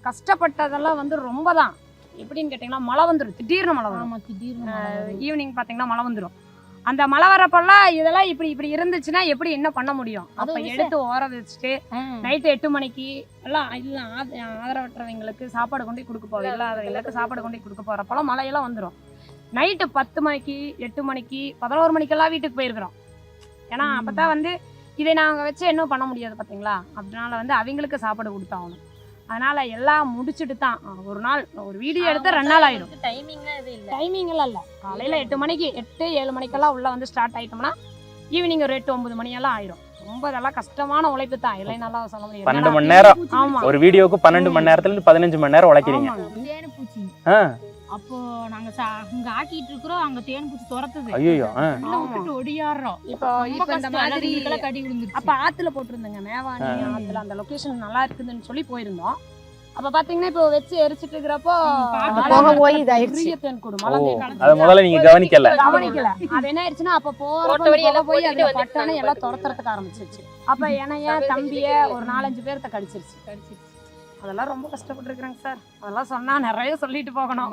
கஷ்டப்பட்டதெல்லாம் வந்து ரொம்ப தான். எப்படின்னு கேட்டிங்கன்னா மழை வந்துடும், திடீர்னு மழை வரும். ஈவினிங் பார்த்தீங்கன்னா மழை வந்துடும். அந்த மழை வரப்பெல்லாம் இதெல்லாம் இப்படி இருந்துச்சுன்னா எப்படி என்ன பண்ண முடியும்? அப்போ எடுத்து ஓர வச்சுட்டு நைட்டு 8 மணிக்கு எல்லாம் இல்லை ஆதரவற்றவங்களுக்கு சாப்பாடு கொண்டு கொடுக்க போகிறோம், இல்லாதவங்களுக்கு சாப்பாடு கொண்டு கொடுக்க போகிறப்பெல்லாம் மழையெல்லாம் வந்துடும். நைட்டு 10 மணிக்கு 8 மணிக்கு 11 மணிக்கெல்லாம் வீட்டுக்கு போயிருக்கிறோம். ஏன்னா அப்போ தான் வந்து இதை நாங்கள் வச்சு இன்னும் பண்ண முடியாது பார்த்தீங்களா. அதனால வந்து அவங்களுக்கு சாப்பாடு கொடுத்தாகணும். அதனால எல்லாம் முடிச்சுட்டு தான் ஒரு நாள் ஒரு வீடியோ எடுத்து 2 நாள் ஆயிடும். டைமிங்லாம் இல்லை, காலையில் 8 மணிக்கு 8-7 மணிக்கெல்லாம் உள்ள வந்து ஸ்டார்ட் ஆயிட்டோம்னா ஈவினிங் ஒரு 8-9 மணியெல்லாம் ஆயிடும். ரொம்ப இதெல்லாம் கஷ்டமான உழைப்பு தான், இல்லை நல்லா சொல்ல முடியும். 12 மணி நேரம். ஆமா, ஒரு வீடியோக்கு 12 மணி நேரத்துல இருந்து 15 மணி நேரம் உழைக்கிறீங்க. அப்போ நாங்க அங்க ஆட்டிட்டு இருக்கிறோம், அங்க தேன் பூச்சி துரத்துது. ஐயோ, விட்டுட்டு ஒடியாடுறோம். இப்போ இந்த மாதிரி கடி விழுந்துருச்சு. அப்ப ஆத்துல போட்டிருந்தேங்க, மேவானி ஆத்துல அந்த லொகேஷன் நல்லா இருக்குதுன்னு சொல்லி போயிருந்தோம். அப்ப பாத்தீங்கன்னா இப்போ வச்சு எரிச்சிட்டு இருக்கிறப்போ தேன் கூடு மழை முதல்ல நீங்க கவனிக்கல. அது என்ன ஆயிடுச்சுன்னா அப்ப போய் அதுல பட்டானு எல்லாம் துரத்துறதுக்கு ஆரம்பிச்சிருச்சு. அப்ப என்னைய தம்பிய ஒரு 4-5 பேர்த்த கடிச்சிருச்சு. அதெல்லாம் ரொம்ப கஷ்டப்பட்டு இருக்கிறேங்க சார். அதெல்லாம் சொன்னா நிறைய சொல்லிட்டு போகணும்.